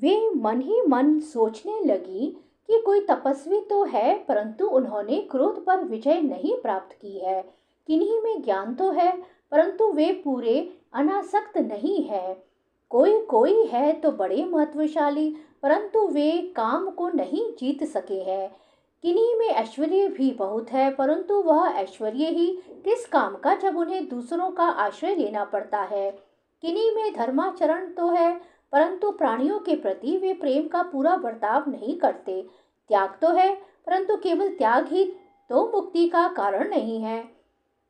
वे मन ही मन सोचने लगी कि कोई तपस्वी तो है, परंतु उन्होंने क्रोध पर विजय नहीं प्राप्त की है। किन्हीं में ज्ञान तो है, परंतु वे पूरे अनासक्त नहीं है। कोई कोई है तो बड़े महत्वशाली, परंतु वे काम को नहीं जीत सके हैं। किन्हीं में ऐश्वर्य भी बहुत है, परंतु वह ऐश्वर्य ही किस काम का जब उन्हें दूसरों का आश्रय लेना पड़ता है। किन्हीं में धर्माचरण तो है, परंतु प्राणियों के प्रति वे प्रेम का पूरा बर्ताव नहीं करते। त्याग तो है, परंतु केवल त्याग ही तो मुक्ति का कारण नहीं है।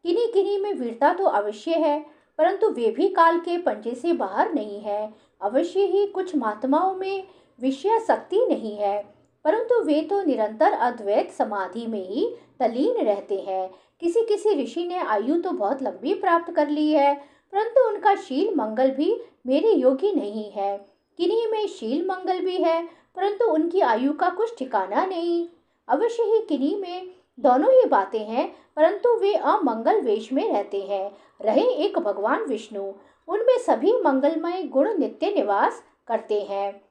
किन्हीं किन्हीं में वीरता तो अवश्य है, परंतु वे भी काल के पंजे से बाहर नहीं है। अवश्य ही कुछ महात्माओं में विषय शक्ति नहीं है, परंतु वे तो निरंतर अद्वैत समाधि में ही तल्लीन रहते हैं। किसी किसी ऋषि ने आयु तो बहुत लंबी प्राप्त कर ली है, परंतु उनका शील मंगल भी मेरे योगी नहीं है। किन्हीं में शील मंगल भी है, परंतु उनकी आयु का कुछ ठिकाना नहीं। अवश्य ही किन्हीं में दोनों ही बातें हैं, परंतु वे अमंगल वेश में रहते हैं। रहे एक भगवान विष्णु, उनमें सभी मंगलमय गुण नित्य निवास करते हैं,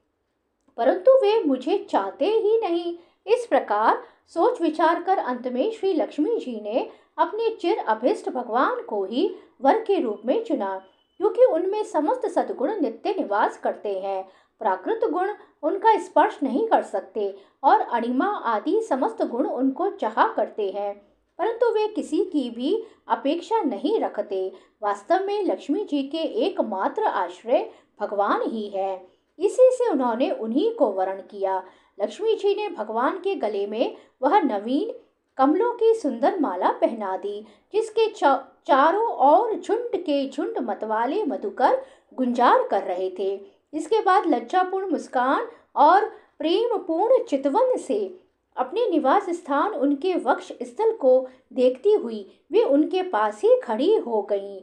परंतु वे मुझे चाहते ही नहीं। इस प्रकार सोच विचार कर अंत में श्री लक्ष्मी जी ने अपने चिर अभिष्ट भगवान को ही वर के रूप में चुना, क्योंकि उनमें समस्त सद्गुण नित्य निवास करते हैं। प्राकृत गुण उनका स्पर्श नहीं कर सकते और अणिमा आदि समस्त गुण उनको चाहा करते हैं, परंतु वे किसी की भी अपेक्षा नहीं रखते। वास्तव में लक्ष्मी जी के एकमात्र आश्रय भगवान ही है, इसी से उन्होंने उन्हीं को वरण किया। लक्ष्मी जी ने भगवान के गले में वह नवीन कमलों की सुंदर माला पहना दी, जिसके चारों ओर झुंड के झुंड मतवाले मधुकर गुंजार कर रहे थे। इसके बाद लज्जापूर्ण मुस्कान और प्रेमपूर्ण चितवन से अपने निवास स्थान उनके वक्ष स्थल को देखती हुई वे उनके पास ही खड़ी हो गईं।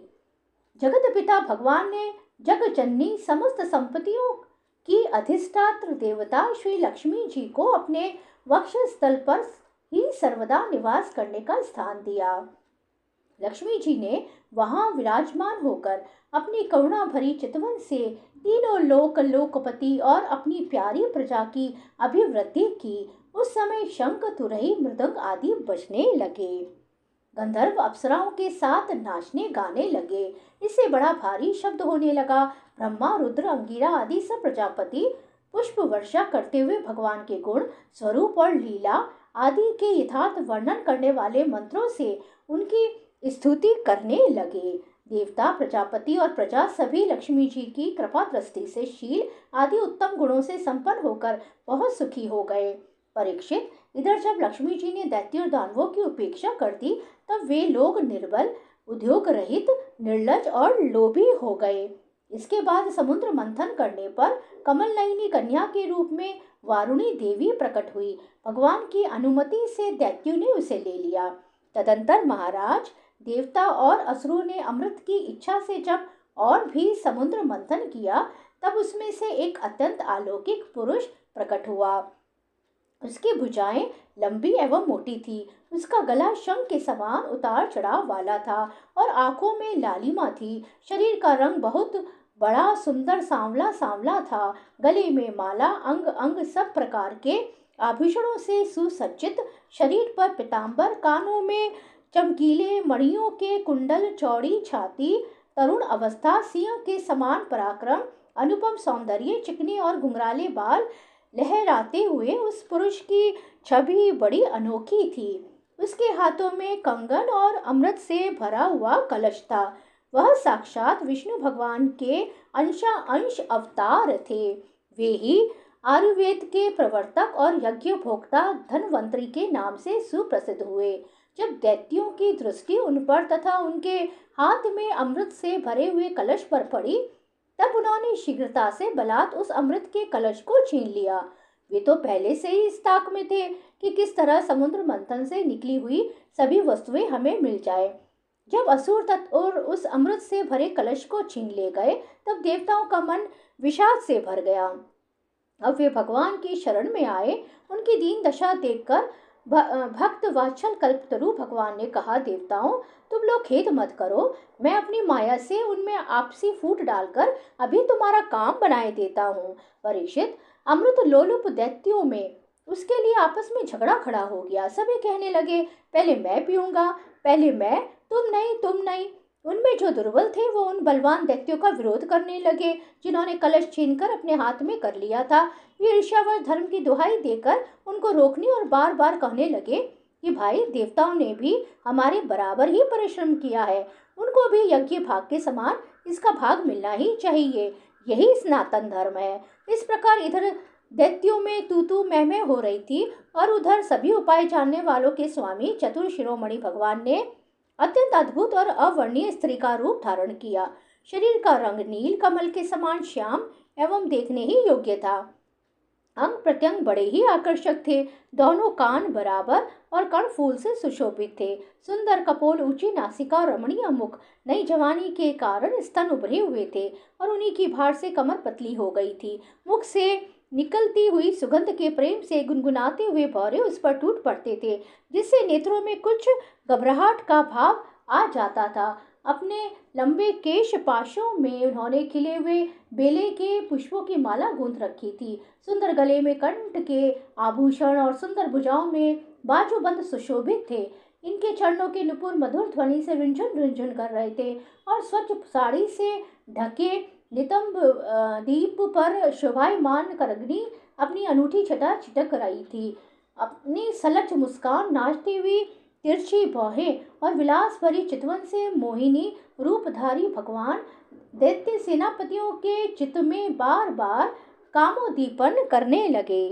जगत पिता भगवान ने जग जननी समस्त संपत्तियों की अधिष्ठात्र देवता श्री लक्ष्मी जी को अपने वक्ष स्थल पर ही सर्वदा निवास करने का स्थान दिया। लक्ष्मी जी ने वहां विराजमान होकर अपनी करुणा भरी चितवन से तीनों लोक लोकपति और अपनी प्यारी प्रजा की अभिवृद्धि की। उस समय शंख तुरही मृदंग आदि बजने लगे, गंधर्व अप्सराओं के साथ नाचने गाने लगे। इससे बड़ा भारी शब्द होने लगा। ब्रह्मा रुद्र अंगिरा आदि सब प्रजापति पुष्प वर्षा करते हुए भगवान के गुण स्वरूप और लीला आदि के यथार्थ वर्णन करने वाले मंत्रों से उनकी स्तुति करने लगे। देवता प्रजापति और प्रजा सभी लक्ष्मी जी की कृपा दृष्टि से शील आदि उत्तम गुणों से संपन्न होकर बहुत सुखी हो गए। परीक्षित, इधर जब लक्ष्मी जी ने दैत्य और दानवों की उपेक्षा कर दी, तब वे लोग निर्बल, उद्योग रहित, निर्लज और लोभी हो गए। इसके बाद समुद्र मंथन करने पर कमल नयनी कन्या के रूप में वारुणी देवी प्रकट हुई। भगवान की अनुमति से दैत्यों ने उसे ले लिया। तदंतर महाराज, देवता और असुरों ने अमृत की इच्छा से जब और भी समुद्र मंथन किया, तब उसमें से एक अत्यंत अलौकिक पुरुष प्रकट हुआ। उसकी भुजाएं लंबी एवं मोटी थी, उसका गला शंख के समान उतार चढ़ाव वाला था और आंखों में लालिमा थी। शरीर का रंग बहुत बड़ा सुंदर सांवला सांवला था। गले में माला, अंग अंग सब प्रकार के आभूषणों से सुसज्जित, शरीर पर पीतांबर, कानों में चमकीले मणियों के कुंडल, चौड़ी छाती, तरुण अवस्था, सिंह के समान पराक्रम, अनुपम सौंदर्य, चिकने और घुंघराले बाल लहराते हुए उस पुरुष की छवि बड़ी अनोखी थी। उसके हाथों में कंगन और अमृत से भरा हुआ कलश था। वह साक्षात विष्णु भगवान के अंश अवतार थे। वे ही आयुर्वेद के प्रवर्तक और यज्ञ भोक्ता धनवंतरी के नाम से सुप्रसिद्ध हुए। जब दैत्यों की दृष्टि उन पर तथा उनके हाथ में अमृत से भरे हुए कलश पर पड़ी, तब उन्होंने शीघ्रता से बलात् उस अमृत के कलश को छीन लिया। वे तो पहले से ही इस ताक में थे कि किस तरह समुद्र मंथन से निकली हुई सभी वस्तुएं हमें मिल जाए। जब असुर तत्वर उस अमृत से भरे कलश को छीन ले गए, तब देवताओं का मन विषाद से भर गया। अब वे भगवान की शरण में आए। उनकी दीन दशा देखकर भक्त वात्सल कल्पतरु भगवान ने कहा, देवताओं तुम लोग खेद मत करो, मैं अपनी माया से उनमें आपसी फूट डालकर अभी तुम्हारा काम बनाए देता हूँ। परीक्षित, अमृत लोलुप दैत्यों में उसके लिए आपस में झगड़ा खड़ा हो गया। सभी कहने लगे, पहले मैं पीऊंगा, पहले मैं, तुम नहीं, तुम नहीं। उनमें जो दुर्बल थे वो उन बलवान दैत्यों का विरोध करने लगे जिन्होंने कलश छीनकर अपने हाथ में कर लिया था। वे ईर्ष्यावश धर्म की दुहाई देकर उनको रोकने और बार बार कहने लगे कि भाई, देवताओं ने भी हमारे बराबर ही परिश्रम किया है, उनको भी यज्ञ भाग के समान इसका भाग मिलना ही चाहिए। यही सनातन धर्म है। इस प्रकार इधर दैत्यों में तू तू मैं हो रही थी और उधर सभी उपाय जानने वालों के स्वामी चतुर शिरोमणि भगवान ने अत्यंत अद्भुत और अवर्णीय स्त्री का रूप धारण किया। शरीर का रंग नील कमल के समान श्याम एवं देखने ही योग्य था। अंग प्रत्यंग बड़े ही आकर्षक थे। दोनों कान बराबर और कर्णफूल से सुशोभित थे। सुंदर कपोल, ऊंची नासिका, रमणीय मुख, नई जवानी के कारण स्तन उभरे हुए थे और उन्हीं की भार से कमर पतली हो गई थी। मुख से निकलती हुई सुगंध के प्रेम से गुनगुनाते हुए भौरे उस पर टूट पड़ते थे, जिससे नेत्रों में कुछ घबराहट का भाव आ जाता था। अपने लंबे केश पाशों में उन्होंने खिले हुए बेले के पुष्पों की माला गूंथ रखी थी। सुंदर गले में कंठ के आभूषण और सुंदर भुजाओं में बाजूबंद सुशोभित थे। इनके चरणों के नुपुर मधुर ध्वनि से रुंझुन रुंझुन कर रहे थे और स्वच्छ साड़ी से ढके नितंब दीप पर शोभायमान करग्नि अपनी अनूठी छटा छिटक रही थी। अपनी सलज मुस्कान, नाचती हुई तिरछी भौहें और विलास भरी चितवन से मोहिनी रूपधारी भगवान दैत्य सेनापतियों के चित्त में बार बार कामोद्दीपन करने लगे।